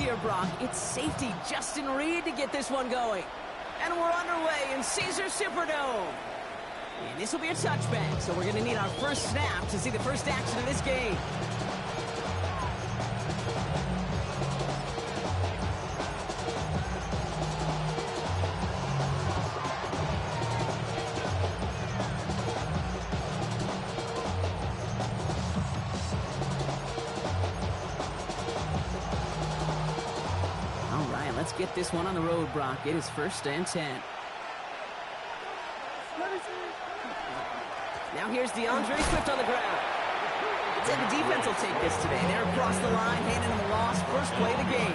here, Brock. It's safety Justin Reed to get this one going. And we're underway in Caesar Superdome. And this will be a touchback, so we're going to need our first snap to see the first action of this game. Let's get this one on the road, Brock. It is 1st and 10. Now here's DeAndre Swift on the ground. I'd say the defense will take this today. They're across the line, handing them a loss. First play of the game.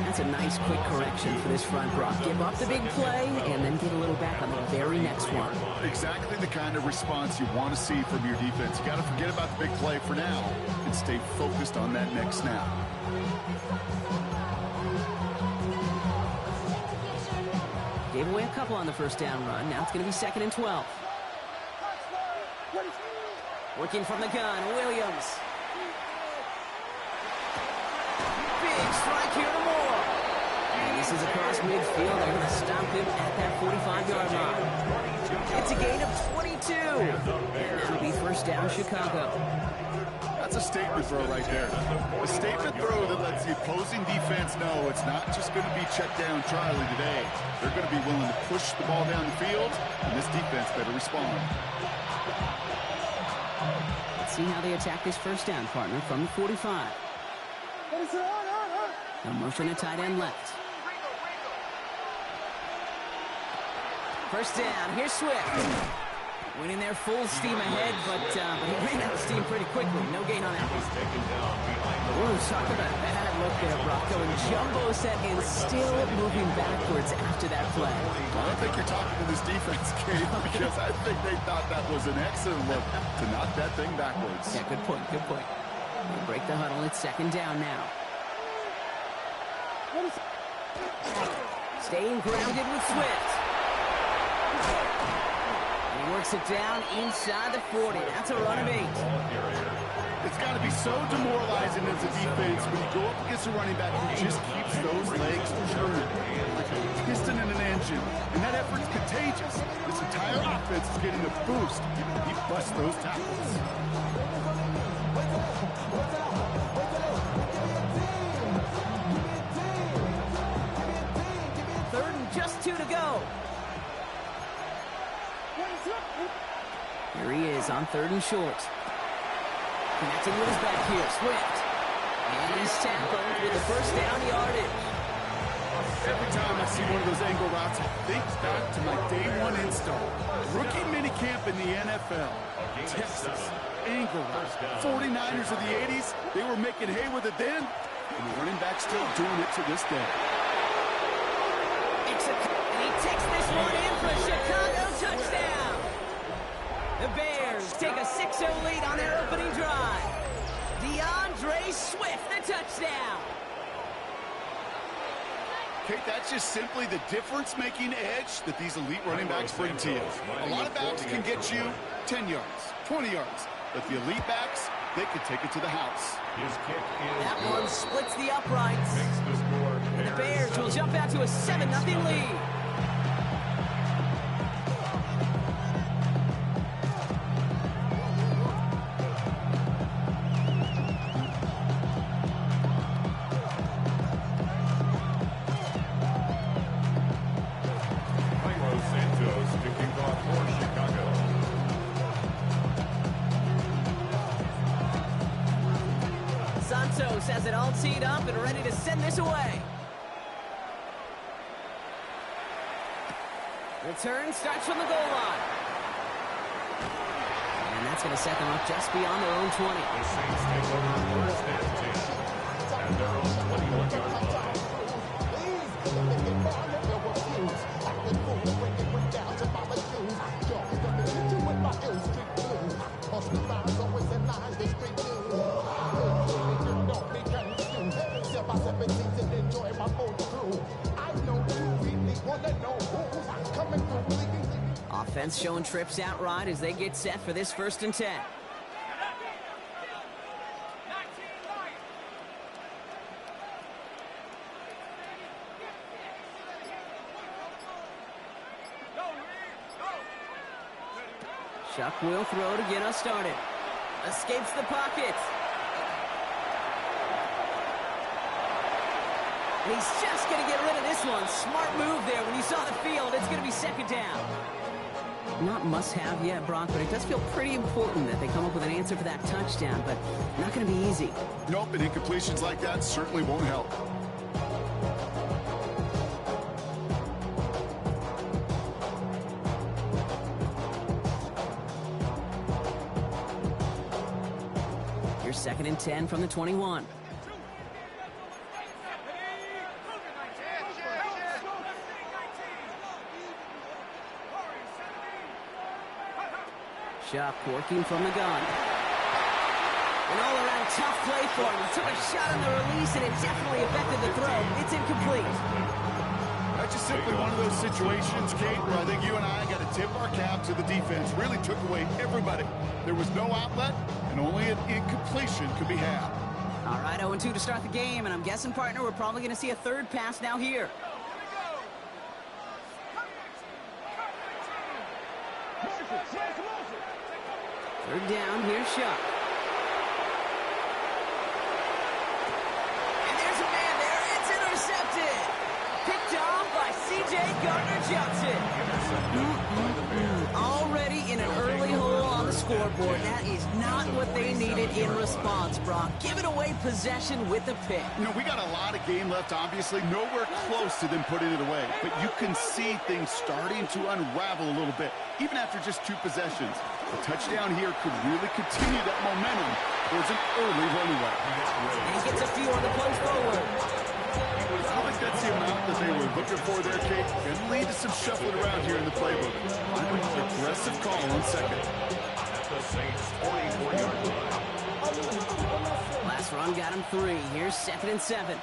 That's a nice quick correction for this front, Brock. Give up the big play and then get a little back on the very next one. Exactly the kind of response you want to see from your defense. You got to forget about the big play for now and stay focused on that next snap. Gave away a couple on the first down run. Now it's going to be 2nd and 12. Working from the gun, Williams. Big strike here to Moore. And this is across midfield. They're going to stop him at that 45-yard line. It's a gain of 22. And that'll be 1st down, Chicago. That's a statement throw right there. A statement throw that lets the opposing defense know it's not just going to be check down Charlie today. They're going to be willing to push the ball down the field, and this defense better respond. Let's see how they attack this first down, partner, from the 45. No motion to tight end left. First down, here's Swift. Went in there full steam ahead, but he ran out of steam pretty quickly. No gain on that one. Ooh, talk about a bad look there, Brock. Going jumbo set and still moving backwards after that play. I don't think you're talking to this defense, Kate, because I think they thought that was an excellent look to knock that thing backwards. Yeah, good point, good point. They break the huddle. It's 2nd down now. Staying grounded with Swift. Works it down inside the 40. That's a run of 8. It's got to be so demoralizing as a defense when you go up against a running back who just keeps those legs churning like a piston in an engine. And that effort's contagious. This entire offense is getting a boost. He busts those tackles. 3rd and just 2 to go. Here he is on 3rd and short. Connecting with his back here, Swift. And he's tackled with the first down yardage. Every time I see one of those angle routes, I think back to my day 1 install. Rookie minicamp in the NFL. Texas, angle routes. 49ers of the 80s, they were making hay with it then, and the running back's still doing it to this day. And he takes this one in for a Chicago touchdown. The Bears take a 6-0 lead on their opening drive. DeAndre Swift, the touchdown. Kate, that's just simply the difference-making edge that these elite running backs bring to you. A lot of backs can get you 10 yards, 20 yards, but the elite backs, they can take it to the house. That one splits the uprights. And the Bears will jump out to a 7-0 lead. Santos has it all teed up and ready to send this away. Return starts from the goal line. And that's going to set them up just beyond their own 20. The Saints take over 1st and 10 at their own 21-yard line. Offense showing trips out right as they get set for this 1st and 10. Chuck will throw to get us started. Escapes the pocket. And he's just going to get rid of this one. Smart move there. When you saw the field, it's going to be second down. Not must-have yet, Brock, but it does feel pretty important that they come up with an answer for that touchdown, but not going to be easy. Nope, and incompletions like that certainly won't help. Here's 2nd and 10 from the 21. Chuck working from the gun. An all-around tough play for him. He took a shot on the release, and it definitely affected the throw. It's incomplete. That's just simply one of those situations, Kate, where I think you and I got to tip our cap to the defense. Really took away everybody. There was no outlet, and only an incompletion could be had. All right, 0-2 to start the game, and I'm guessing, partner, we're probably going to see a third pass now here. Third down, here's Chuck. And there's a man there. It's intercepted. Picked off by C.J. Gardner-Johnson. Already in an early hole on the scoreboard. That is not what they needed in response, Brock. Giving away possession with the pick. You know, we got a lot of game left, obviously. Nowhere close to them putting it away. But you can see things starting to unravel a little bit, even after just 2 possessions. A touchdown here could really continue that momentum towards an early runaway. And he gets a few on the punch forward. I think that's the amount that they were looking for there, Kate. And lead to some shuffling around here in the playbook. Aggressive call on 2nd. At the Saints' 44-yard line. Last run got him 3. Here's 2nd and 7.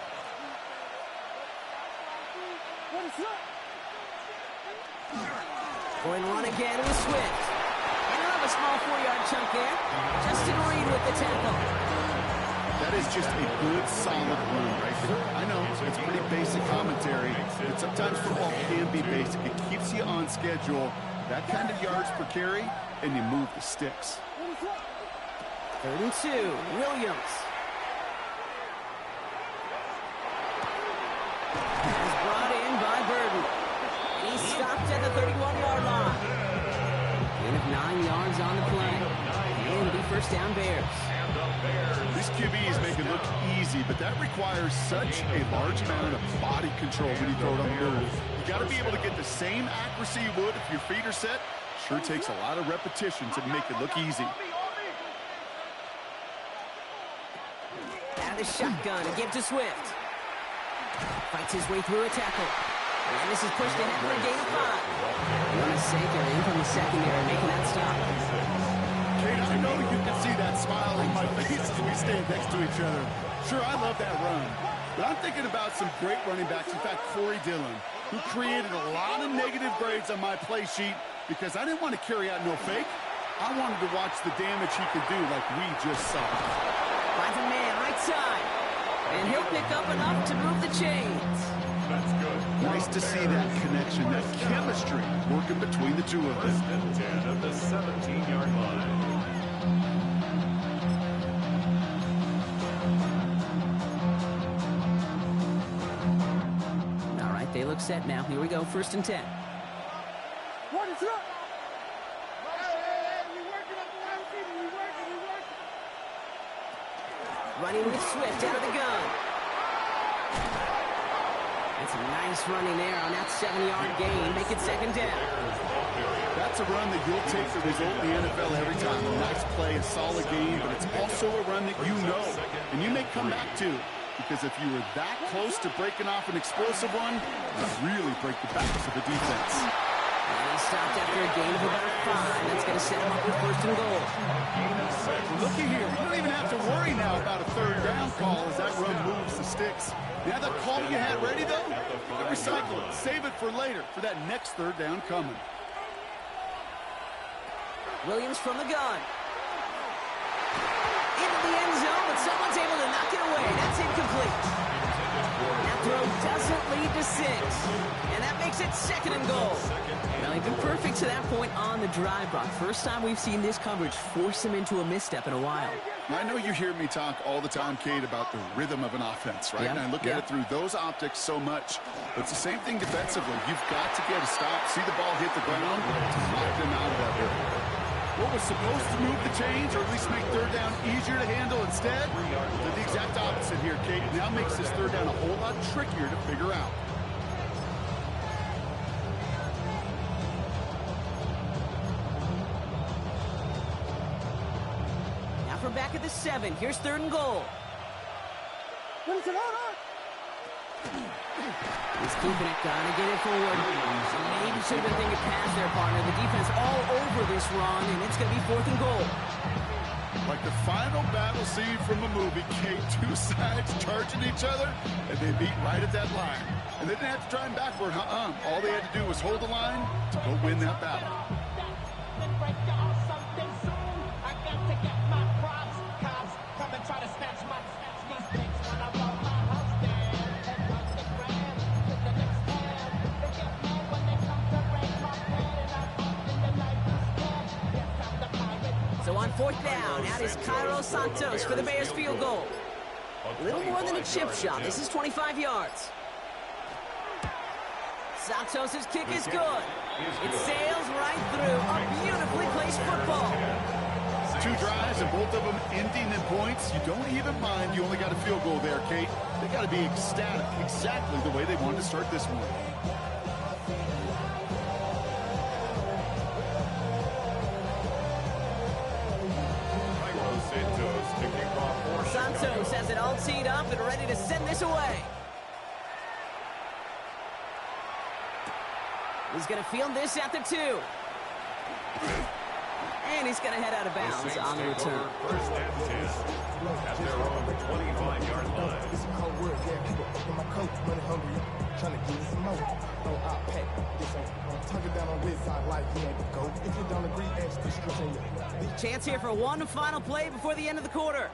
Going to run again with Swift. A small 4-yard chunk there. Justin Reed with the tackle. That is just a good, solid run right there. I know it's pretty basic commentary, but sometimes football can be basic. It keeps you on schedule. That kind of yards per carry, and you move the sticks. 3rd and 2. Williams. Is brought in by Burden. And he's stopped at the 31-yard line. Gain of 9 yards on the play. And it'll be first down, Bears. These QBs make it look easy, but that requires such a large amount of body control when you throw it on the move. You got to be able to get the same accuracy you would if your feet are set. Sure takes a lot of repetition to make it look easy. Out of the shotgun and give to Swift. Fights his way through a tackle. And this is pushed ahead for a gain of 5. Oneseka in from the secondary, making that stop. Kate, I know you can see that smile on my face as we stand next to each other. Sure, I love that run. But I'm thinking about some great running backs. In fact, Corey Dillon, who created a lot of negative grades on my play sheet because I didn't want to carry out no fake. I wanted to watch the damage he could do like we just saw. Finds a man right side. And he'll pick up enough to move the chains. That's good. Nice to see that connection, that chemistry working between the two of them. 10 at the 17-yard line. All right, they look set now. Here we go, 1st and 10. Running with Swift out of the gun. That's a nice running there on that 7-yard gain. Make it 2nd down. That's a run that you'll take the result in the NFL every time. A nice play, a solid game, but it's also a run that you know and you may come back to, because if you were that close to breaking off an explosive one, you really break the backs of the defense. And he stopped after a gain of about 5. That's going to set him up with 1st and goal. Looky here, you don't even have to worry now about a 3rd down call as that run moves the sticks. You have that call you had ready, though? Recycle it. Save it for later, for that next 3rd down coming. Williams from the gun. Into the end zone, but someone's able to knock it away. That's incomplete. That throw doesn't lead to 6. And that makes it 2nd and goal. Well, he's been perfect to that point on the drive, Brock. First time we've seen this coverage force him into a misstep in a while. I know you hear me talk all the time, Kate, about the rhythm of an offense, right? Yep. And I look at it through those optics so much. But it's the same thing defensively. You've got to get a stop, see the ball hit the ground, to knock them out of that area. What was supposed to move the chains, or at least make 3rd down easier to handle instead, did the exact opposite here, Kate. Now makes this 3rd down a whole lot trickier to figure out. Now for back at the 7. Here's 3rd and goal. He's keeping it, gonna get it forward. So maybe should have been thinking past their partner. The defense all over this run, and it's going to be 4th and goal. Like the final battle scene from a movie, Kate, 2 sides charging each other, and they beat right at that line. And they didn't have to drive backward, All they had to do was hold the line to go win that battle. So on 4th down, out is Cairo Santos for the Bears field goal. A little more than a chip shot. This is 25 yards. Santos' kick is good. It sails right through a beautifully placed football. 2 drives and both of them ending in points. You don't even mind. You only got a field goal there, Kate. They got to be ecstatic, exactly the way they wanted to start this one. Santos has it all teed up and ready to send this away. He's going to field this at the 2. And he's going to head out of bounds on the return. 1st and 10 at their own 25-yard line. It's a cold word, yeah, keep it up in my coat, money hungry, trying to give you some more. No, I'll pack this on, tuck it down on this side like he ain't the goat. If you don't agree, ask the streets in your... Chance here for one final play before the end of the quarter.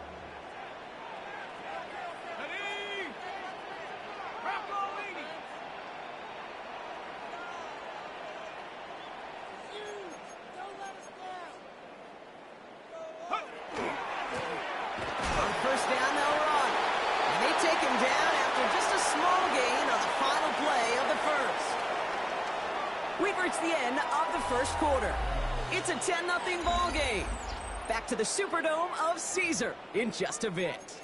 We've reached the end of the 1st quarter. It's a 10-0 ball game. Back to the Superdome of Caesar in just a bit.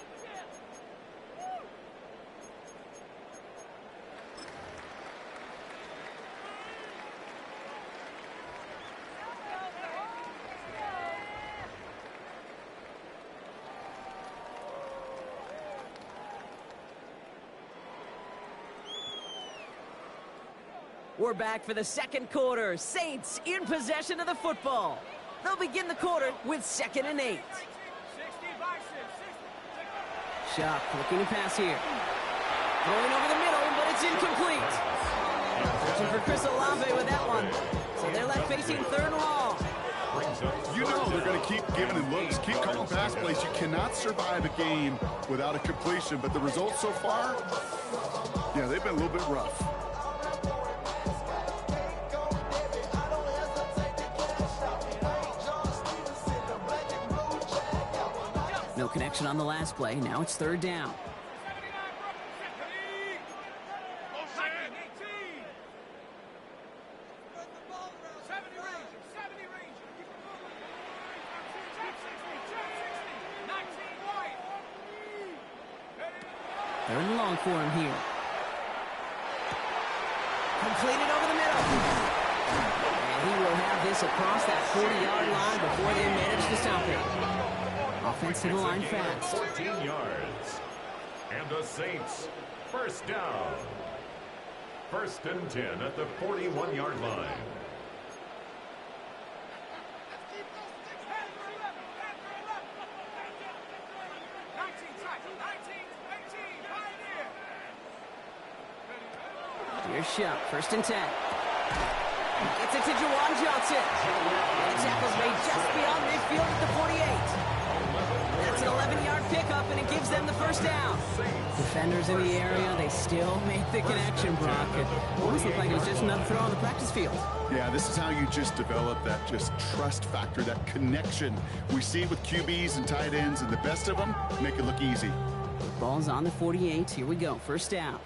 We're back for the 2nd quarter. Saints in possession of the football. They'll begin the quarter with 2nd and 8. Sharp looking to pass here. Throwing over the middle, but it's incomplete. Searching for Chris Olave with that one. So they're left facing 3rd and long. You know they're going to keep giving him looks, keep calling pass plays. You cannot survive a game without a completion. But the results so far, yeah, they've been a little bit rough. No connection on the last play. Now it's 3rd down. Third and long for him here. Completed over the middle. And he will have this across that 40-yard line before they manage to stop it. Offense to the line fast. 14 yards. And the Saints, 1st down. 1st and 10 at the 41-yard line. Here's Shuck, 1st and 10. Gets it to Juwan Johnson. And the tackle's made just beyond midfield at the 48. That's an 11-yard pickup, and it gives them the first down. Defenders in the area, they still make the connection, Brock. It almost looked like it was just another throw on the practice field. Yeah, this is how you just develop that just trust factor, that connection. We see it with QBs and tight ends, and the best of them make it look easy. Ball's on the 48. Here we go. First down.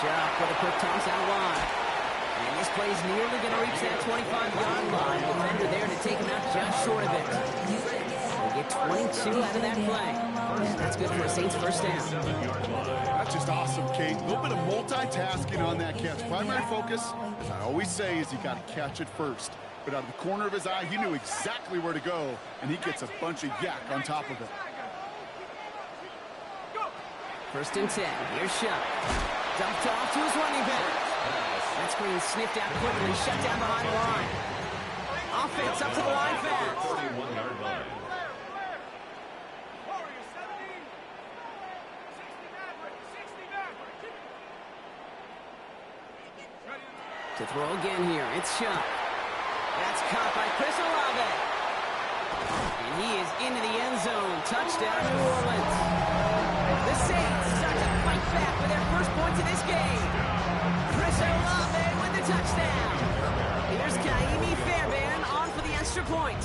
Shuck with a quick toss out wide. And this play's nearly going to reach that 25-yard line. Defender there to take him out just short of it. They get 22 out of that play. And that's good for a Saints first down. That's just awesome, Kate. A little bit of multitasking on that catch. Primary focus, as I always say, is you got to catch it first. But out of the corner of his eye, he knew exactly where to go, and he gets a bunch of yak on top of it. First and 10. Here's Shuck. Dumped off to his running back. That screen sniffed out quickly, shut down behind the line. Offense up to the line fast. 41-yard line. To throw again here, it's Shuck. That's caught by Chris Olave. And he is into the end zone. Touchdown, New Orleans. The Saints start to fight back for their first points of this game. Chris Olave with the touchdown. Here's Kaimi Fairbairn on for the extra point.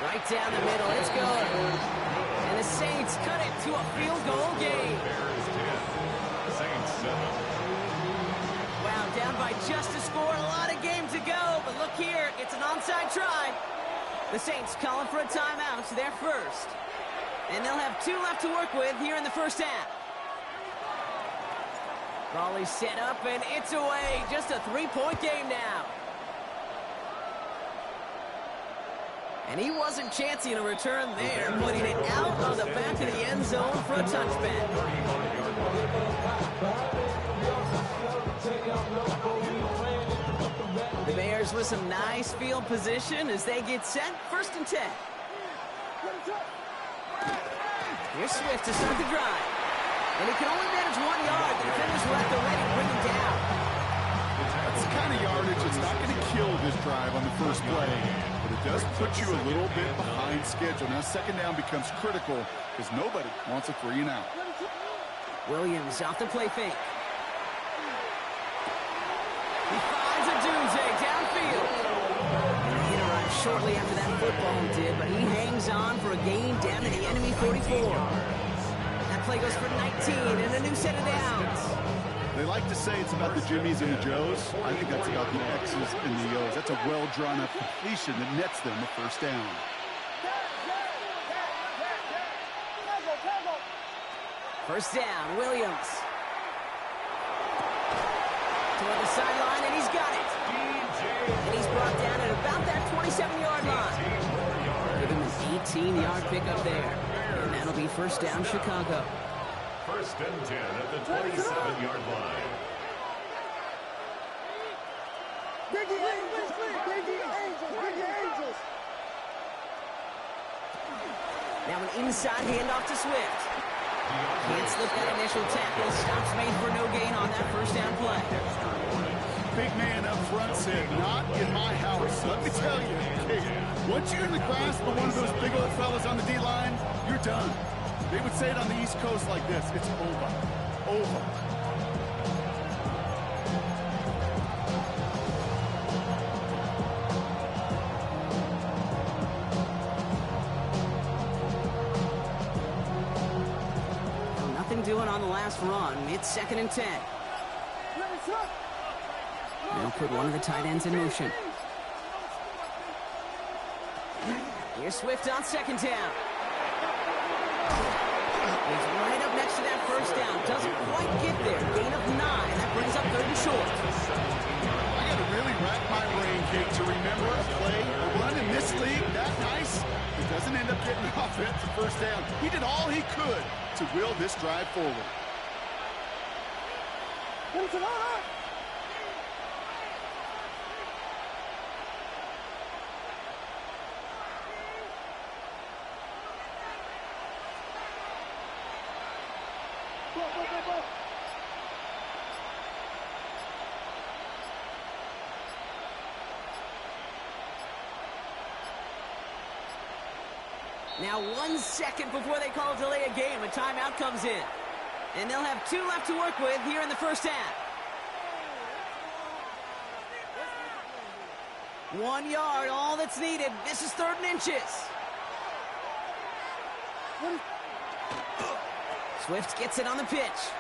Right down the middle, it's good. And the Saints cut it to a field goal game. Bears 10. Saints 7. Wow, down by just a score, a lot of game to go, but look here, it's an onside try. The Saints calling for a timeout, so they're first. And they'll have 2 left to work with here in the first half. Raleigh set up, and it's away. Just a 3-point game now. And he wasn't chancing a return there, putting it out of the back of the end zone for a touchback. The Bears with some nice field position as they get set. First and 10. Here's Swift to start the drive. And he can only manage 1 yard. The defenders were at the ready to bring him down. That's the kind of yardage that's not going to kill this drive on the first play, but it does put you a little bit behind schedule. Now second down becomes critical because nobody wants a 3 and out. Williams off the play fake. He finds a doomsday downfield. And he arrived shortly after that football did, but he hangs on for a gain down to the enemy 44. That play goes for 19 and a new set of downs. They like to say it's about the Jimmies and the Joes. I think that's about the X's and the O's. That's a well-drawn-up completion that nets them a first down. First down, Williams. Toward the sideline, and he's got it. And he's brought down at about that 27-yard line. Give him an 18-yard pickup there. And that'll be first down, Chicago. First and 10 at the 27-yard line. Now an inside handoff to Swift. Can't slip that initial tackle. Stops made for no gain on that first down play. Big man up front said, not in my house. Let me tell you, hey, once you're in the grasp of one of those big old fellas on the D-line, you're done. They would say it on the East Coast like this. It's over. Over. Well, nothing doing on the last run. It's second and 10. They'll put one of the tight ends in motion. Here's Swift on second down. He's right up next to that first down. Doesn't quite get there. Gain of 9. That brings up third and short. I got to really rack my brain, Kate, to remember a play, a run in this league that nice. It doesn't end up getting off at the first down. He did all he could to will this drive forward. Now 1 second before they call delay a game, a timeout comes in. And they'll have 2 left to work with here in the first half. 1 yard, all that's needed. This is 3rd and inches. Swift gets it on the pitch.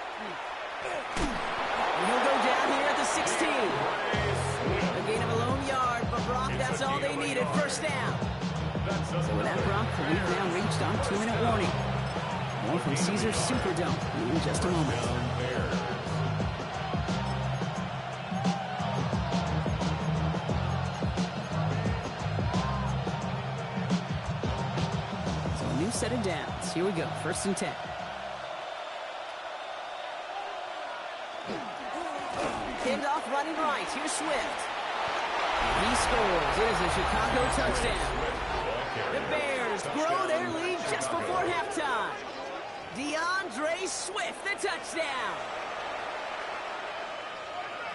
And he'll go down here at the 16. A gain of a lone yard, but Brock, that's all they needed. First down. So with that, Brock, we've now reached our 2-minute warning. More from Caesars Superdome in just a moment. So a new set of downs. Here we go, 1st and 10. Pinned off running right. Here's Swift. He scores. It is a Chicago touchdown. The Bears grow their lead just before halftime. DeAndre Swift, the touchdown.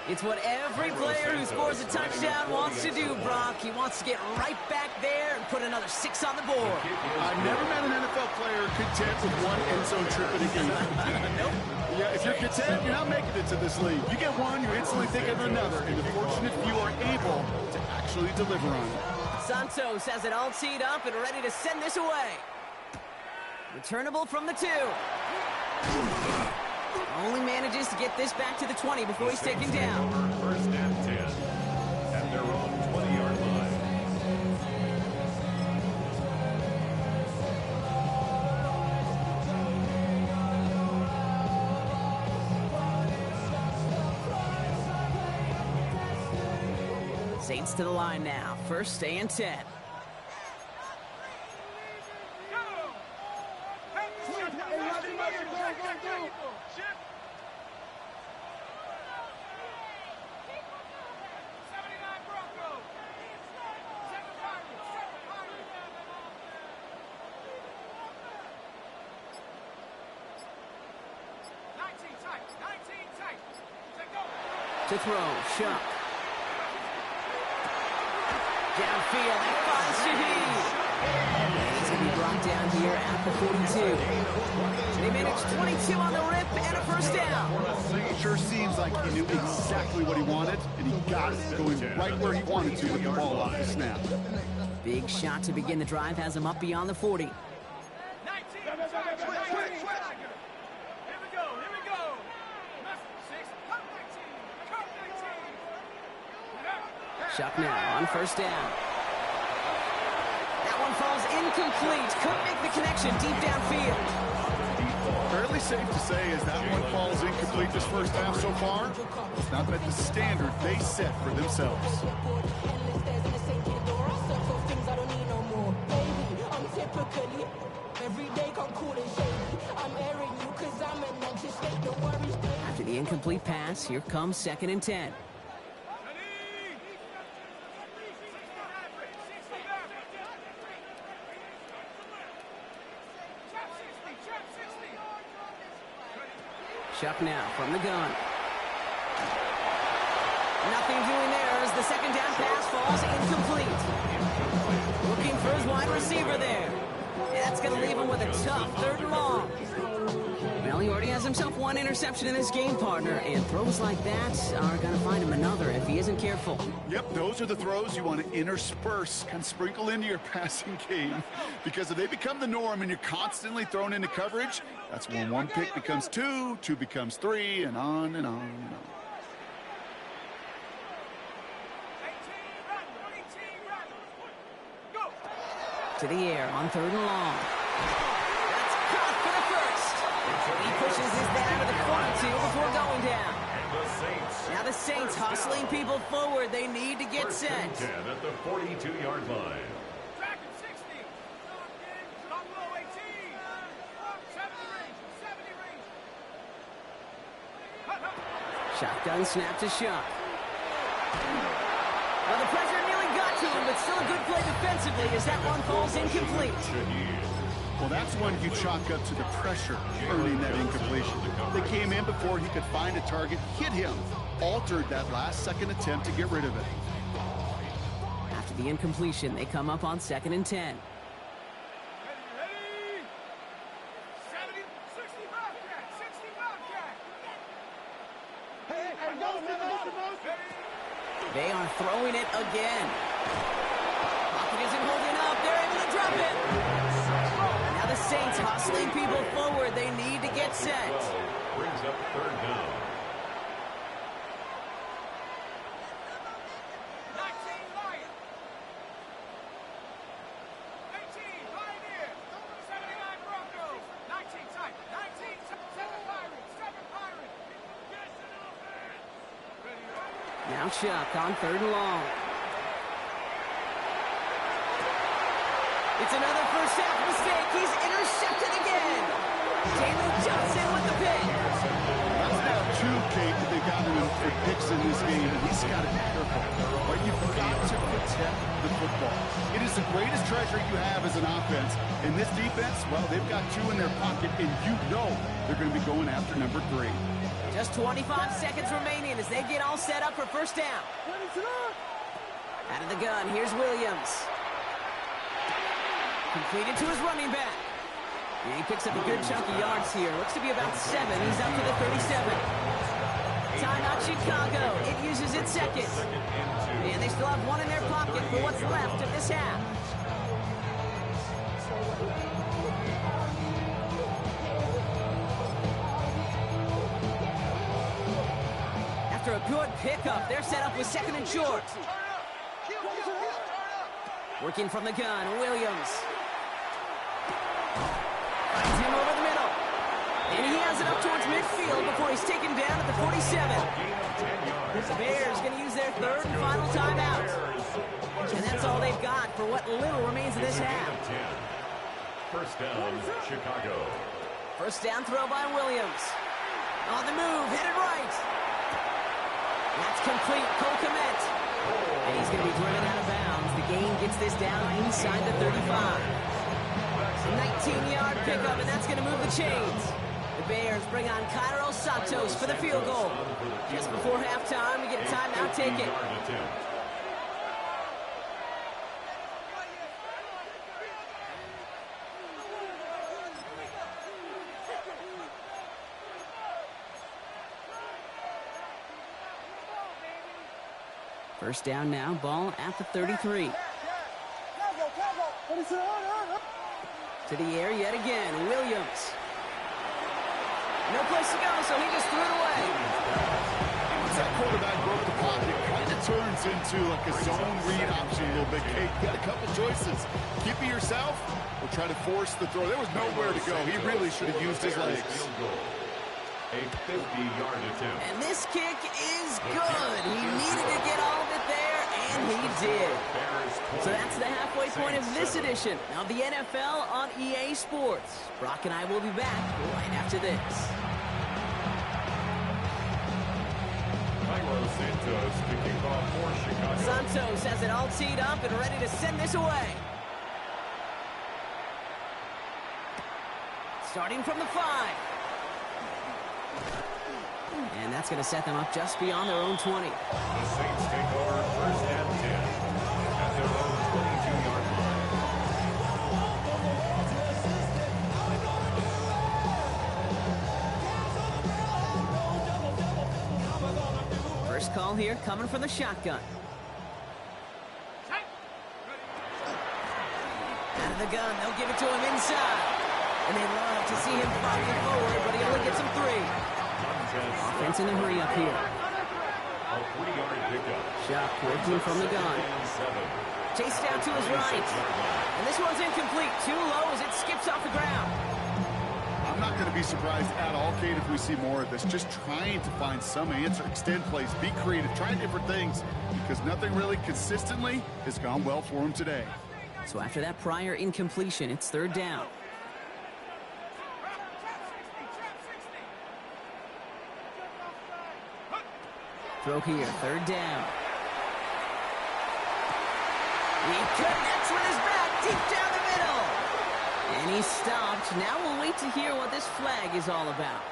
It's what every player who scores a touchdown wants to do, Brock. He wants to get right back there and put another 6 on the board. I've never met an NFL player content with 1 end zone trip in a game. Nope. Yeah, if you're content, you're not making it to this league. You get one, you instantly think of another, and the fortunate few are able to actually deliver on it. Santos has it all teed up and ready to send this away. Returnable from the 2. Only manages to get this back to the 20 before he's taken down. 1st and 10 at their own 20-yard line. Saints to the line now. 1st and 10. To throw, Shuck. Downfield, that finds Shaheed. He's going to be brought down here at the 42. They managed 22 on the rip and a 1st down. It sure seems like he knew exactly what he wanted, and he got it going right where he wanted to with the ball off the snap. Big shot to begin the drive has him up beyond the 40. Shuck now on 1st down. That one falls incomplete. Couldn't make the connection deep downfield. Fairly safe to say as that one falls incomplete this first half so far, it's not met the standard they set for themselves. After the incomplete pass, here comes 2nd and 10. Shuck now from the gun. Nothing doing there as the 2nd down pass falls incomplete. Looking for his wide receiver there. That's going to leave him with a tough 3rd and long. Well, he already has himself 1 interception in this game, partner, and throws like that are going to find him another if he isn't careful. Yep, those are the throws you want to intersperse, kind of sprinkle into your passing game, because if they become the norm and you're constantly thrown into coverage, that's when 1 pick becomes 2, 2 becomes 3, and on and on and on. To the air on 3rd and long. That's caught for the 1st. He pushes his down to the 42 before going down. Now the Saints hustling people forward. They need to get set. 10 at the 42-yard line. Shotgun snap to Shuck. Well, the pressure nearly got to him, but still a good play defensively as that one falls incomplete. Well, that's one you chalk up to the pressure earning that incompletion. They came in before he could find a target, hit him, altered that last-second attempt to get rid of it. After the incompletion, they come up on 2nd and 10. They are throwing it again. Pocket isn't holding up. They're able to drop it. Now the Saints hustling people forward. They need to get set. Brings up third down. Now Chuck on third and long. It's another first half mistake. He's intercepted again. Jalen Johnson with the pick. That's now two, Kate, that they've gotten him for picks in this game, and he's got to be careful. But you've got to protect the football. It is the greatest treasure you have as an offense. In this defense, well, they've got two in their pocket, and you know they're going to be going after number 3. Just 25 seconds remaining as they get all set up for first down. Out of the gun, here's Williams. Completed to his running back. And he picks up a good chunk of yards here. Looks to be about 7. He's up to the 37. Timeout Chicago. It uses its second. And they still have one in their pocket for what's left of this half. After a good pickup, they're set up with second and short. Working from the gun, Williams. Finds him over the middle. And he has it up towards midfield before he's taken down at the 47. The Bears going to use their third and final timeout. And that's all they've got for what little remains of this half. First down, Chicago. First down throw by Williams. On the move, headed right. That's complete. Cole Kmet. And he's going to be driven out of bounds. The gain gets this down inside the 35. 19-yard pickup, and that's going to move the chains. The Bears bring on Cairo Santos for the field goal. Just before halftime, we get a timeout taken. First down now, ball at the 33. To the air yet again, Williams. No place to go, so he just threw it away. Once that quarterback broke the pocket, it kind of turns into like a zone read option a little bit. Kate, you got a couple choices. Keep it yourself or try to force the throw. There was nowhere to go. He really should have used his legs. A 50-yard attempt. And this kick is good. He needed to get all of it there, and he did. So that's the halfway point of this edition of the NFL on EA Sports. Brock and I will be back right after this. Cairo Santos to kick off for Chicago. Santos has it all teed up and ready to send this away. Starting from the 5. And that's going to set them up just beyond their own 20. The Saints take over first and 10 at their own 22-yard line. First call here coming from the shotgun. Out of the gun, they'll give it to him inside. And they love to see him fighting forward, but he only gets him 3. Offense in a hurry up here. A 3-yard pickup. Shot working from the gun. Chased down to his right. And this one's incomplete. Too low as it skips off the ground. I'm not going to be surprised at all, Kate, if we see more of this. Just trying to find some answer, extend plays, be creative, try different things, because nothing really consistently has gone well for him today. So after that prior incompletion, it's third down. Throw here, third down. He connects with his back deep down the middle. And he stopped. Now we'll wait to hear what this flag is all about.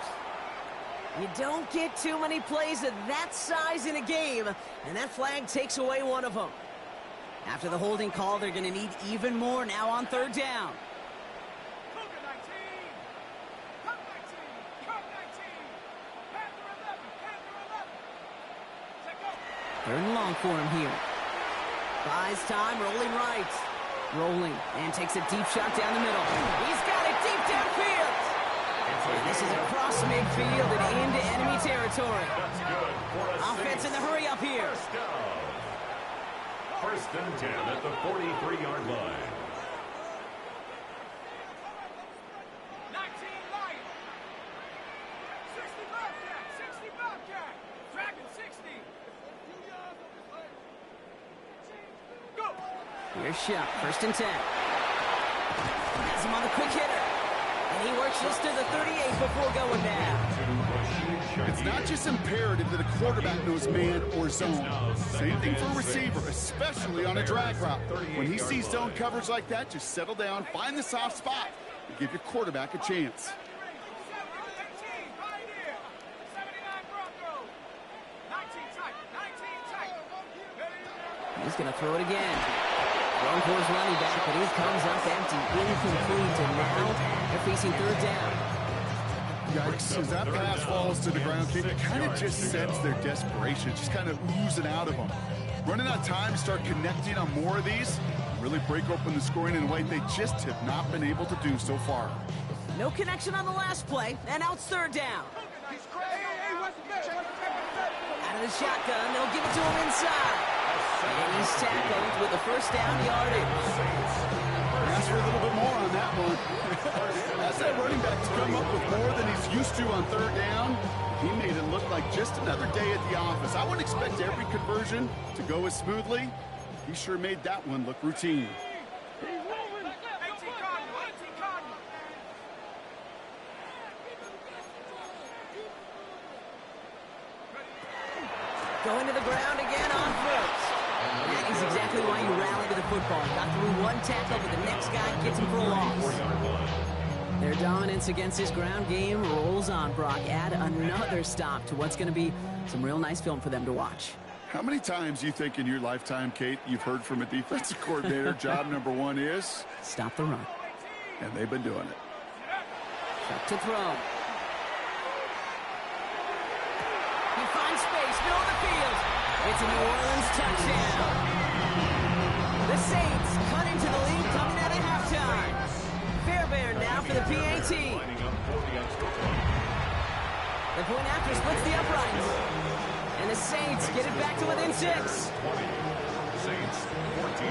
You don't get too many plays of that size in a game, and that flag takes away one of them. After the holding call, they're going to need even more now on third down. Third and long for him here. Buys time, rolling right. Rolling, and takes a deep shot down the middle. He's got it deep downfield. And this is across midfield and into enemy territory. Offense in the hurry up here. First and 10 at the 43-yard line. 19 Lion. 60 Bobcat. 60 Bobcat. Dragon 60. Go. Here's shot, first and 10. Has him on the quick hitter. And he works just to the 38 before going down. It's not just imperative that a quarterback knows man or zone. Same thing for a receiver, especially on a drag route. When he sees zone coverage like that, just settle down, find the soft spot, and give your quarterback a chance. 18 Pioneer. 79 Bronco. 19 tight. 19 tight. He's going to throw it again. Thrown towards running back, but he comes up empty, incomplete, and now they're facing third down. Yikes, as that pass falls to the ground, you kind of just sense their desperation, just kind of oozing out of them. Running out of time to start connecting on more of these, really break open the scoring in a way they just have not been able to do so far. No connection on the last play, and now it's third down. Out of the shotgun, they'll give it to him inside. And he's tackled with the first down yardage. Ask for a little bit more on that one. That's that running back to come up with more than he's used to on third down. He made it look like just another day at the office. I wouldn't expect every conversion to go as smoothly. He sure made that one look routine. Going to the ground again on first. That is exactly why you rally to the football. Got through one tackle, but the next guy gets him for a loss. Their dominance against this ground game rolls on, Brock. Add another stop to what's going to be some real nice film for them to watch. How many times do you think in your lifetime, Kate, you've heard from a defensive coordinator, job number one is? Stop the run. And they've been doing it. Back to throw. He finds space, middle of the field. It's a New Orleans touchdown. The Saints cut into the lead coming out of halftime. Fairbairn now for the PAT. The point after splits the uprights. And the Saints get it back to within 6. Saints 14.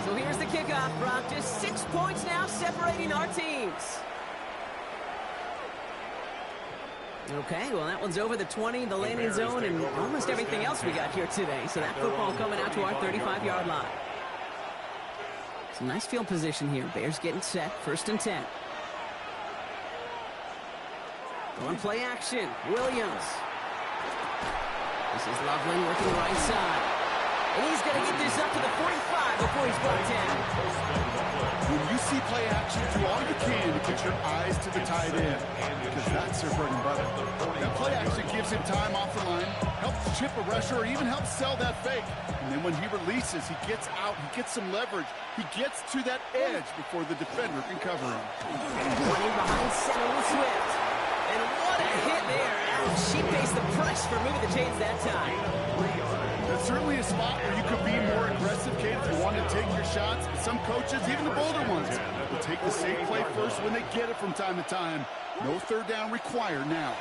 So here's the kickoff, Brock. Just 6 points now separating our teams. Okay, well, that one's over the 20, the landing zone, and almost everything else we got here today. So that football coming out to our 35-yard line. Some nice field position here. Bears getting set, first and 10. Going play action, Williams. This is Loveland working right side. And he's going to get this up to the 45 before he's brought down. When you see play action, do all you can to get your eyes to the tight end, because that's their bread and butter. That play action gives him time off the line, helps chip a rusher, or even helps sell that fake. And then when he releases, he gets out, he gets some leverage. He gets to that edge before the defender can cover him. Running behind center with Swift. And what a hit there. Ouch, she faced the press for moving the chains that time. That's certainly a spot where you could be more aggressive, Kate, if you want to take your shots. But some coaches, even the bolder ones, will take the safe play first when they get it from time to time. No third down required now.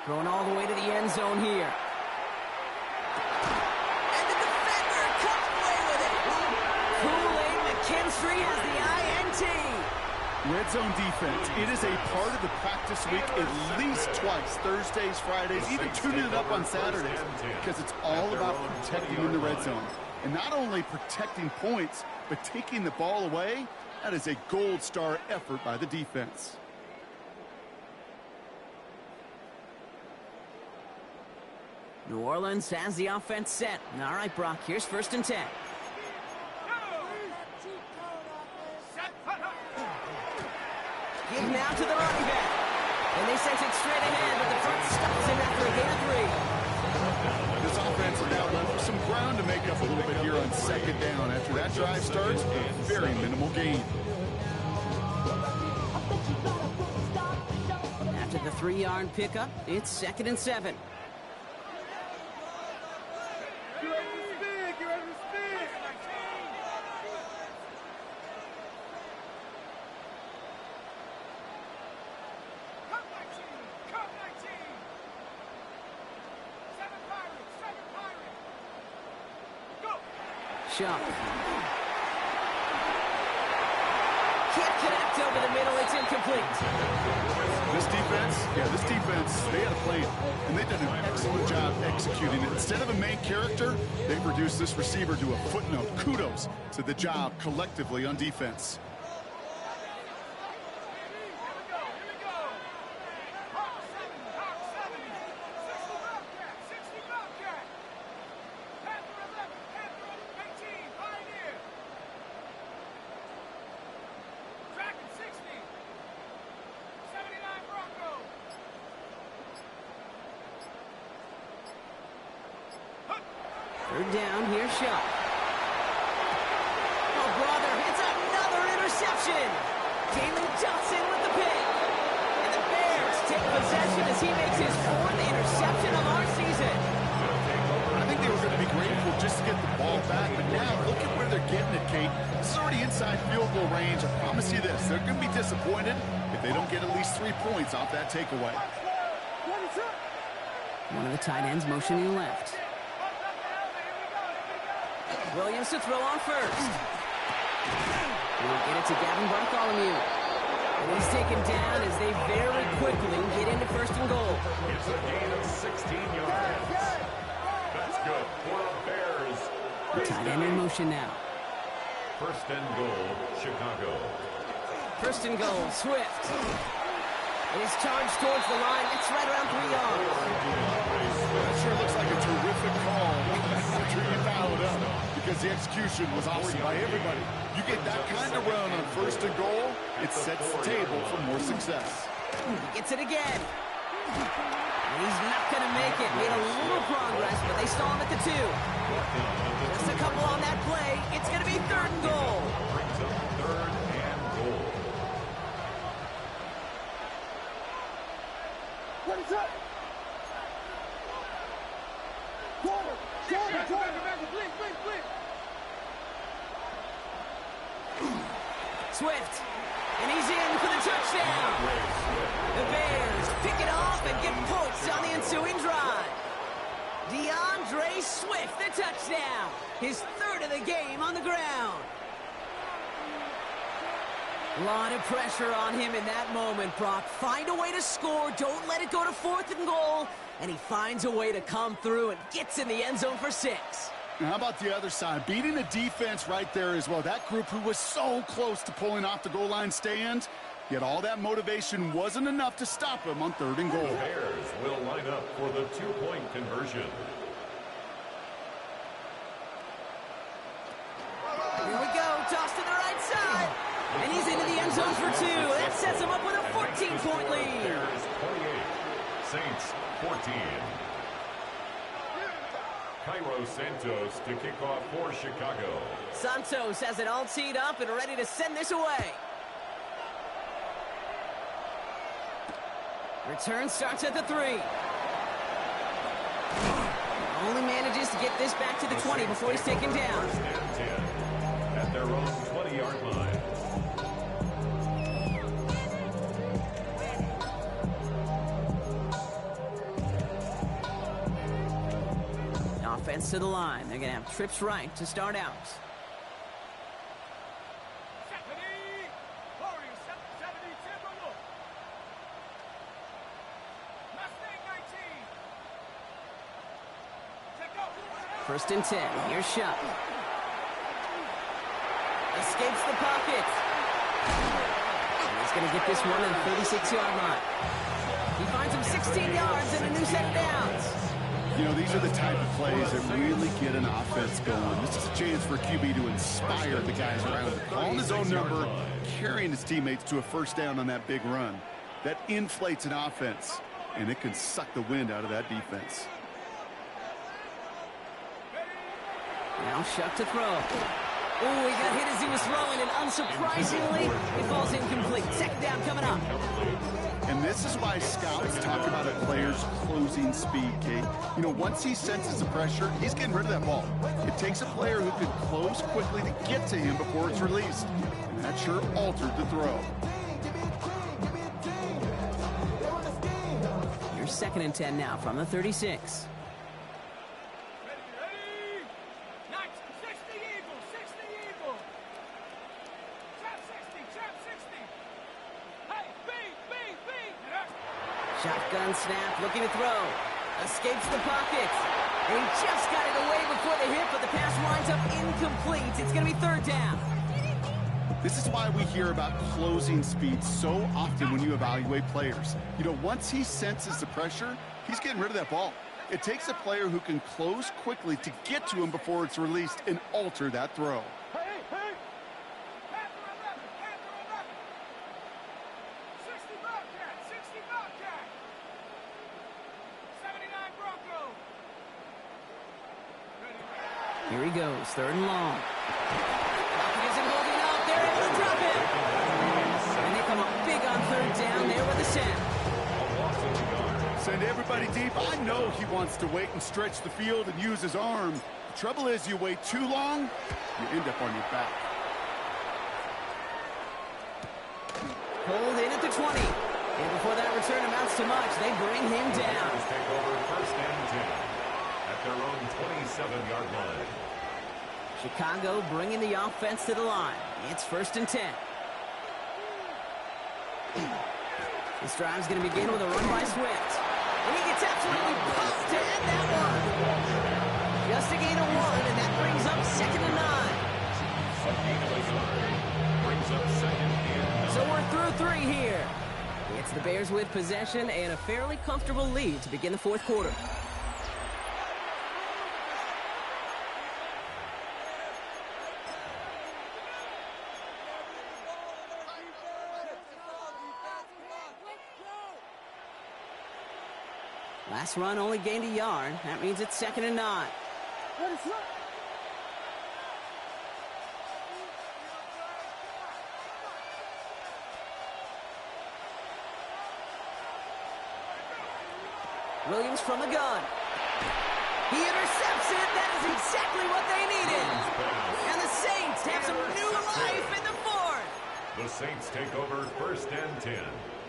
Throwing all the way to the end zone here. And the defender comes away with it. Kool-Aid McKinstry has the INT. Red zone defense, it is a part of the practice week at least twice, Thursdays, Fridays, even tuning it up on Saturdays, because it's all about protecting in the red zone. And not only protecting points, but taking the ball away. That is a gold star effort by the defense. New Orleans has the offense set. All right, Brock, here's first and 10. Give now to the running back. And they sent it straight ahead, but the front stops him after a gain of 3. This offense is now left with some ground to make up a little bit here on second down. After that drive starts, a very minimal gain. The 3-yard pickup. It's 2nd and 7. Get ready to spin! Get ready to spin! Cut 19! Cut 19! 7 Pirates! 7 Pirates! Go! Shuck. Can't connect over the middle. It's incomplete. This defense, they had a plan, and they've done an excellent job executing it. Instead of a main character, they've reduced this receiver to a footnote. Kudos to the job collectively on defense. Third down, here's Shaw. Oh, brother, it's another interception. Jalen Johnson with the pick. And the Bears take possession as he makes his 4th interception of our season. I think they were going to be grateful just to get the ball back, but now look at where they're getting it, Kate. This is already inside field goal range. I promise you this, they're going to be disappointed if they don't get at least 3 points off that takeaway. One of the tight ends motioning left. Williams to throw on first. We'll get it to Gavin Bartholomew. And he's taken down as they very quickly get into 1st and goal. It's a gain of 16 yards. That's good for the Bears. The tight end in motion now. 1st and goal, Chicago. 1st and goal, Swift. And he's charged towards the line. It's right around 3 yards. That sure looks like a terrific call after you foul it up, because the execution was awesome by everybody. You get that kind of run on 1st and goal, it sets the table for more success. He gets it again. And he's not going to make it. Made a little progress, but they stall him at the 2. Just a couple on that play. It's going to be 3rd and goal. Brings up 3rd and goal. What is up? Swift, and he's in for the touchdown. The Bears pick it off and get points on the ensuing drive. DeAndre Swift, the touchdown. His 3rd of the game on the ground. A lot of pressure on him in that moment, Brock. Find a way to score. Don't let it go to 4th and goal. And he finds a way to come through and gets in the end zone for 6. And how about the other side? Beating the defense right there as well. That group who was so close to pulling off the goal line stand, yet all that motivation wasn't enough to stop him on 3rd and goal. The Bears will line up for the 2-point conversion. Here we go. Toss to the right side. And he's into the end zone for 2. That sets him up with a 14-point lead. Bears 28, Saints 14. Cairo Santos to kick off for Chicago. Santos has it all teed up and ready to send this away. Return starts at the 3. Only manages to get this back to the 20 before he's taken down. 1st and 10 at their own 20-yard line. Offense to the line. They're going to have trips right to start out. First and 10. Here's Shuck. Escapes the pocket. And he's going to get this one at the 36-yard line. He finds him 16 yards and a new set of downs. You know, these are the type of plays that really get an offense going. This is a chance for QB to inspire the guys around him. Calling his own number, carrying his teammates to a 1st down on that big run. That inflates an offense, and it can suck the wind out of that defense. Now Shuck to throw. Oh, he got hit as he was throwing, and unsurprisingly, it falls incomplete. 2nd down coming up. And this is why scouts talk about a player's closing speed, Kate. You know, once he senses the pressure, he's getting rid of that ball. It takes a player who can close quickly to get to him before it's released. And that sure altered the throw. Here's 2nd and 10 now from the 36. Shotgun snap, looking to throw. Escapes the pocket. And he just got it away before the hit, but the pass winds up incomplete. It's going to be 3rd down. This is why we hear about closing speed so often when you evaluate players. You know, once he senses the pressure, he's getting rid of that ball. It takes a player who can close quickly to get to him before it's released and alter that throw. Here he goes, 3rd and long. Clock isn't holding up. They're able to drop it. And they come up big on 3rd down there with the send. Send everybody deep. I know he wants to wait and stretch the field and use his arm. The trouble is, you wait too long, you end up on your back. Pulled in at the 20. And before that return amounts to much, they bring him down. Take over 1st and 10 at their own 27-yard line. Chicago bringing the offense to the line. It's 1st and 10. This drive's going to begin with a run by Swift. And he gets absolutely pumped to end that one. Just a gain of 1, and that brings up 2nd and 9. A gain of a yard brings up 2nd and 9. So we're through 3 here. It's the Bears with possession and a fairly comfortable lead to begin the 4th quarter. Last run only gained a yard. That means it's 2nd and 9. Williams from the gun. He intercepts it. That is exactly what they needed. And the Saints have some new life in the 4th. The Saints take over 1st and 10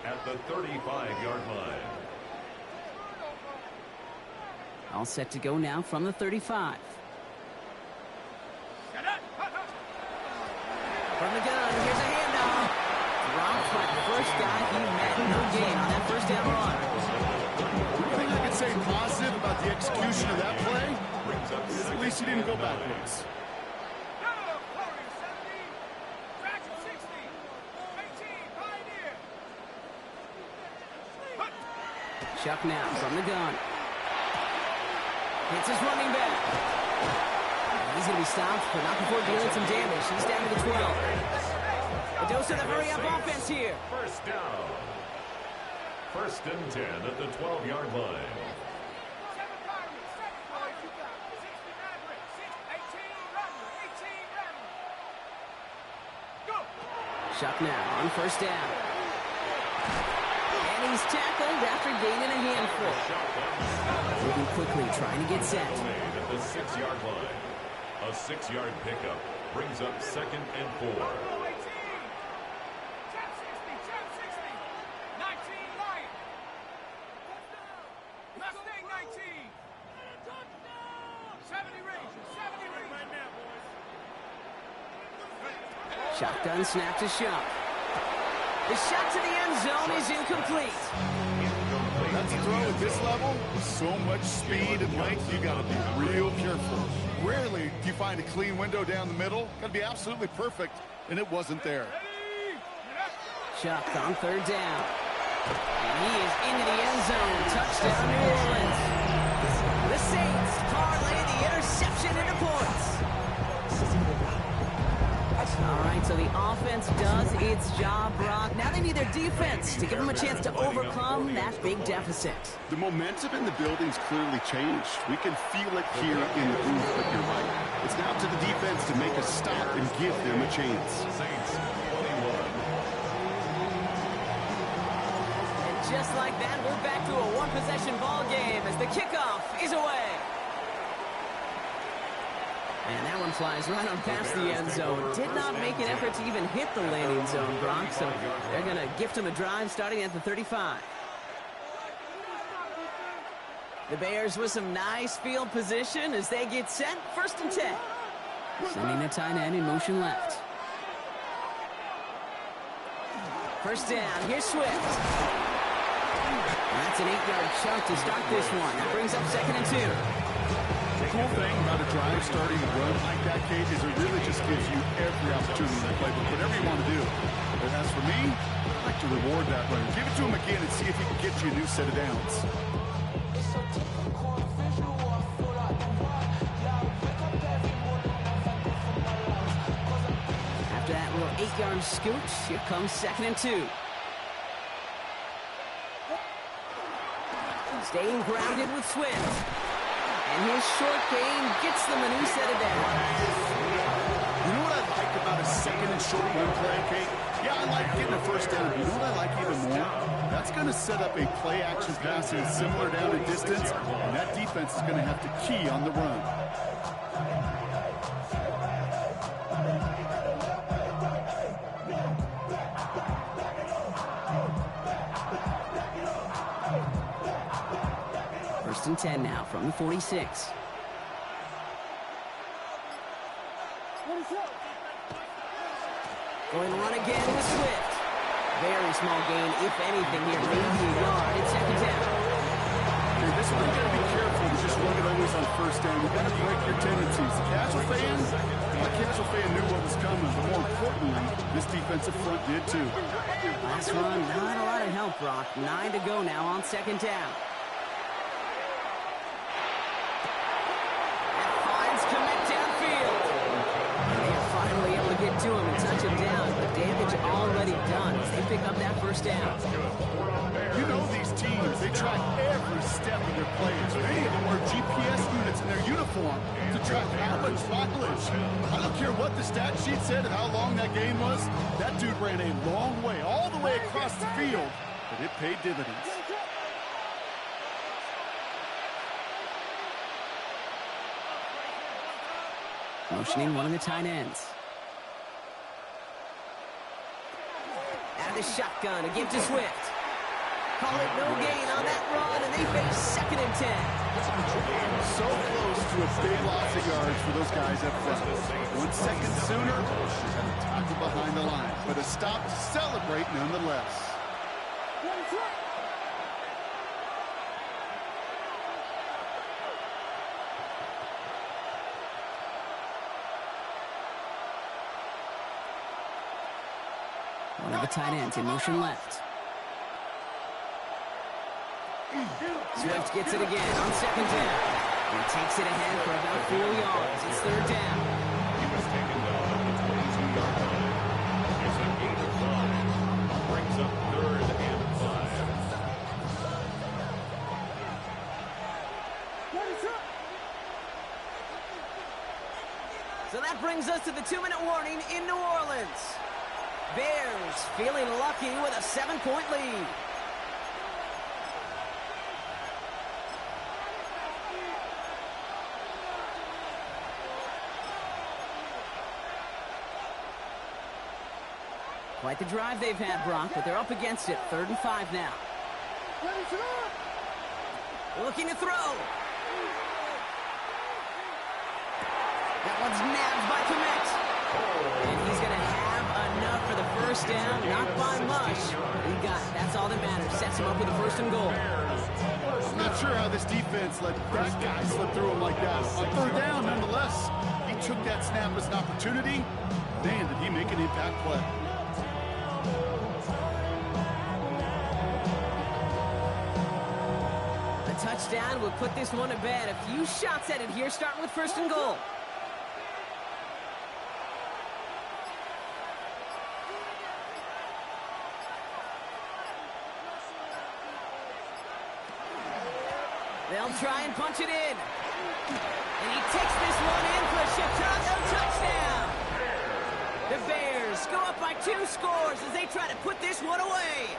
at the 35-yard line. All set to go now from the 35. From the gun, here's a handoff. Dropped by the first guy he met. No gain on that 1st down run. I think I can say positive about the execution of that play is at least he didn't go backwards. Chuck now from the gun. Hits his running back. He's going to be stopped, but not before dealing some damage. He's down to the 12. A dose of the hurry-up offense here. 1st down. 1st and 10 at the 12-yard line. Chuck now on 1st down. And he's tackled after gaining a handful. Moving quickly, trying to get set. At the 6-yard line. A 6-yard pickup brings up 2nd and 4. Shotgun snap to Shuck. The shot to the end zone is incomplete. That's a throw at this level with so much speed and length, you got to be real careful. Rarely do you find a clean window down the middle. Got to be absolutely perfect, and it wasn't there. Chuck on 3rd down. And he is into the end zone. Touchdown, New Orleans. The Saints parlay the interception into points. All right, so the offense does its job, Brock. Now they need their defense to give them a chance to overcome that big deficit. The momentum in the building's clearly changed. We can feel it here in the booth, but you're right. It's now to the defense to make a stop and give them a chance. Saints 21. just like that, we're back to a one-possession ball game as the kickoff is away. And that one flies right on past the end zone. Did not make an effort to even hit the landing zone, Brock, so they're going to gift him a drive starting at the 35. The Bears with some nice field position as they get set. 1st and 10. Sending the tight end in motion left. 1st down. Here's Swift. That's an 8-yard chunk to start this one. That brings up 2nd and 2. The cool thing about a drive starting a run like that, Kate, is it really just gives you every opportunity to play with whatever you want to do. But as for me, I like to reward that runner. Give it to him again and see if he can get you a new set of downs. After that little 8-yard scooch, here comes 2nd and 2. Staying grounded with Swift. And his short game gets them a new set of downs. You know what I like about a 2nd and short run play, Kate? Yeah, I like getting a 1st down. You know what I like even more? That's going to set up a play-action pass that is similar down in distance, and that defense is going to have to key on the run. First and 10 now from the 46. Going to run again with Swift. Very small gain, if anything, here. Maybe a yard. It's 2nd down. Okay, this one you got to be careful to just run it always on 1st down. You've got to break your tendencies. The casual fan knew what was coming, but more importantly, this defensive front did too. Last run, not a lot of help, Brock. 9 to go now on 2nd down. To him and touch him down, but damage already done as they pick up that 1st down. You know these teams, they track every step of their players. Many of them wear GPS units in their uniform to track how much mileage. I don't care what the stat sheet said and how long that game was. That dude ran a long way, all the way across the field, but it paid dividends. Motioning one of the tight ends. The shotgun to give to Swift. Call it no gain on that run, and they face 2nd and 10. So close to a big loss of yards for those guys up front. 1 second sooner, and a tackle behind the line. But a stop to celebrate nonetheless. One of the tight ends in motion left. Swift gets it again on 2nd down. He takes it ahead for about 4 yards. It's 3rd down. He was taken down at the 22-yard line. It's a gain of 5. Brings up 3rd and 5. So that brings us to the 2-minute warning in New Orleans. Bears feeling lucky with a 7-point lead. Quite the drive they've had, Brock, but they're up against it. 3rd and 5 now. Looking to throw. That one's nabbed by Komet. And he's going to have enough for the 1st down, not by much. He got it. That's all that matters. Sets him up with a 1st and goal. I'm not sure how this defense let that guy slip through him like that. On 3rd down, nonetheless, he took that snap as an opportunity. Man, did he make an impact play. A touchdown will put this one to bed. A few shots at it here, starting with 1st and goal. They'll try and punch it in. And he takes this one in for a Chicago touchdown. The Bears go up by 2 scores as they try to put this one away.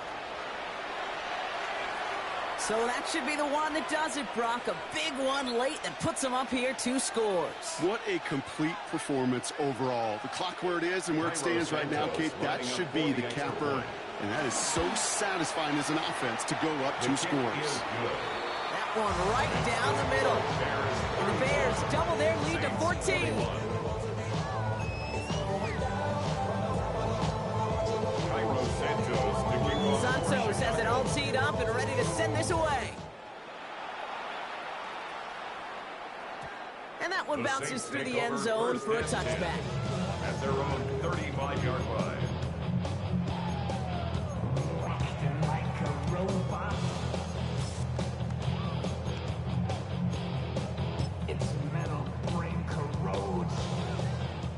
So that should be the one that does it, Brock. A big one late that puts them up here 2 scores. What a complete performance overall. The clock where it is and where it stands right now, Kate, that should be the capper. And that is so satisfying as an offense to go up 2 scores. That one right down the middle. And the Bears double their lead to 14. Santos has it all teed up and ready to send this away. And that one bounces through the end zone for a touchback. At their own 35-yard line.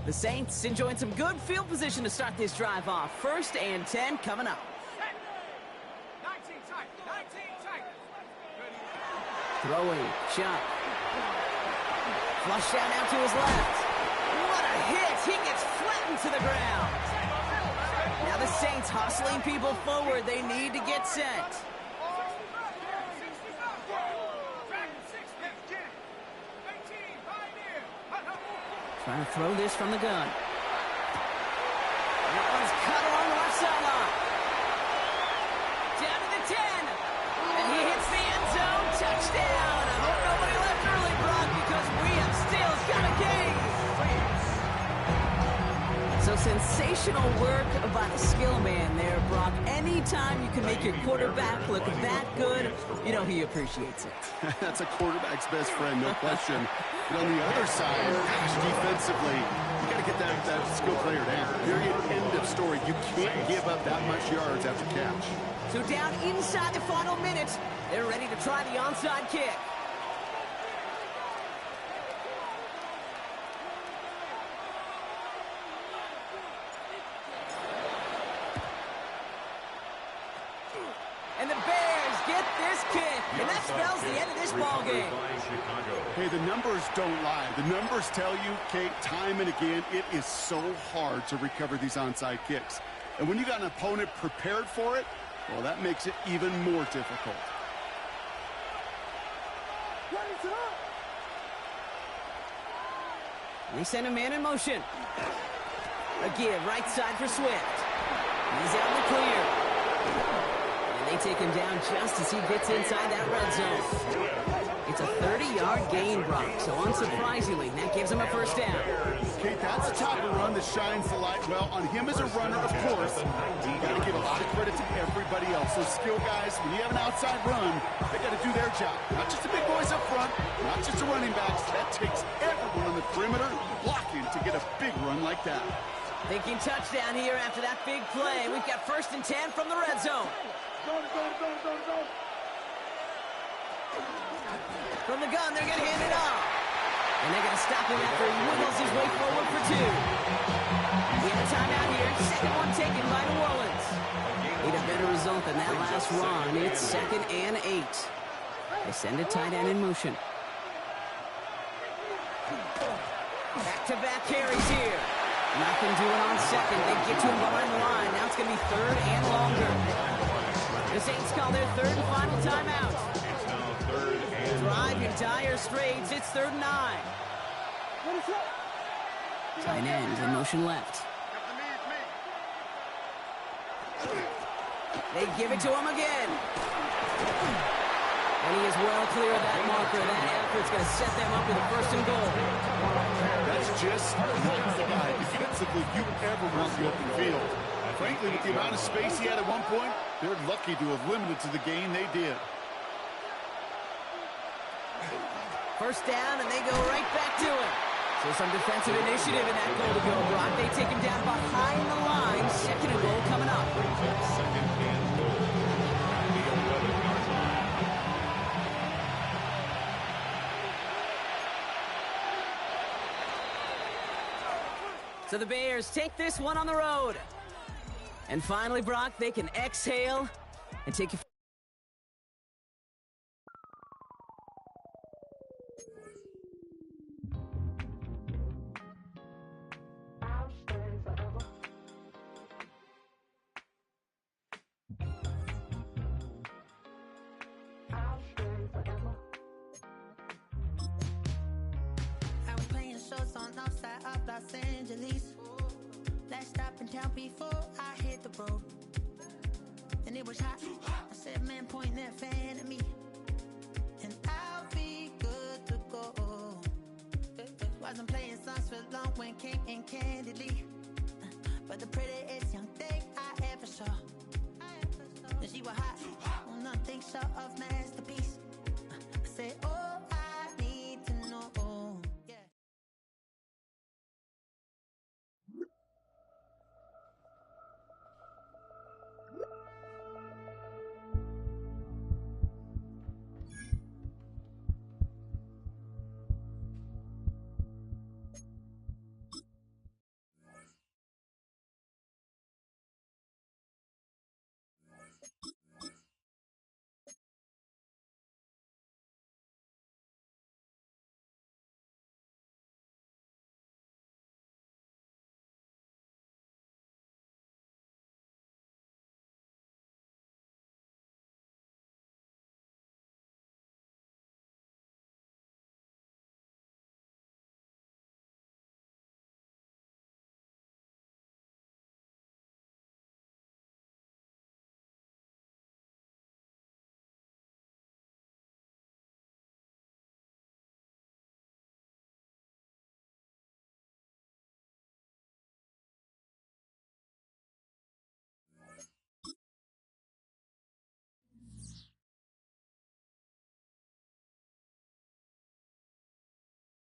The Saints enjoying some good field position to start this drive off. 1st and 10 coming up. 19 tight, 19 tight. Throwing, Chuck. Flush down out to his left. What a hit! He gets flattened to the ground. Now the Saints hustling people forward. They need to get set. Trying to throw this from the gun. That one's cut along the left sideline. Down to the 10. And he hits the end zone. Touchdown. I hope nobody left early, Brock, because we have still got a game. So sensational work by the skill man there, Brock. Anytime you can make your quarterback look that good, you know he appreciates it. That's a quarterback's best friend, no question. But on the other side, gosh, defensively, you got to get that skill player down. Period. End of story. You can't give up that much yards after catch. So down inside the final minute, they're ready to try the onside kick. And the Bears get this kick, and that spells the end of this ball game. Hey, the numbers don't lie. The numbers tell you, Kate, time and again, it is so hard to recover these onside kicks. And when you got an opponent prepared for it, well, that makes it even more difficult. They send a man in motion. A give, right side for Swift. He's out in the clear. And they take him down just as he gets inside that red zone. It's a 30-yard gain, Brock, so unsurprisingly, that gives him a 1st down. Kate, that's the type of run that shines the light well on him as a runner, of course. You got to give a lot of credit to everybody else. Those skill guys, when you have an outside run, they got to do their job. Not just the big boys up front, not just the running backs. That takes everyone on the perimeter blocking to get a big run like that. Thinking touchdown here after that big play. We've got 1st and 10 from the red zone. From the gun, they're going to hand it off. And they're going to stop him after he wiggles his way forward for 2. We have a timeout here. 2nd one taken by New Orleans. Need a better result than that last run. It's 2nd and 8. They send a tight end in motion. Back-to-back carries here. Nothing doing on 2nd. They get to him behind the line. Now it's going to be 3rd and longer. The Saints call their 3rd and final timeout. Drive in dire straits. It's 3rd and 9. Tight end in motion left. They give it to him again. And he is well clear of that marker. That effort's going to set them up with a 1st and goal. That's just not the guy defensively you ever want the open field. Frankly, with the amount of space he had at one point, they're lucky to have limited to the gain they did. 1st down, and they go right back to it. So some defensive initiative in that goal to go, Brock. They take him down behind the line. 2nd and goal coming up. So the Bears take this one on the road. And finally, Brock, they can exhale and take it. Los Angeles. Last stop in town before I hit the road. And it was hot. I said, man, point that fan at me. And I'll be good to go. Wasn't playing songs for long when came in candidly. But the prettiest young thing I ever saw. And she was hot, nothing short of masterpiece. I said, oh, I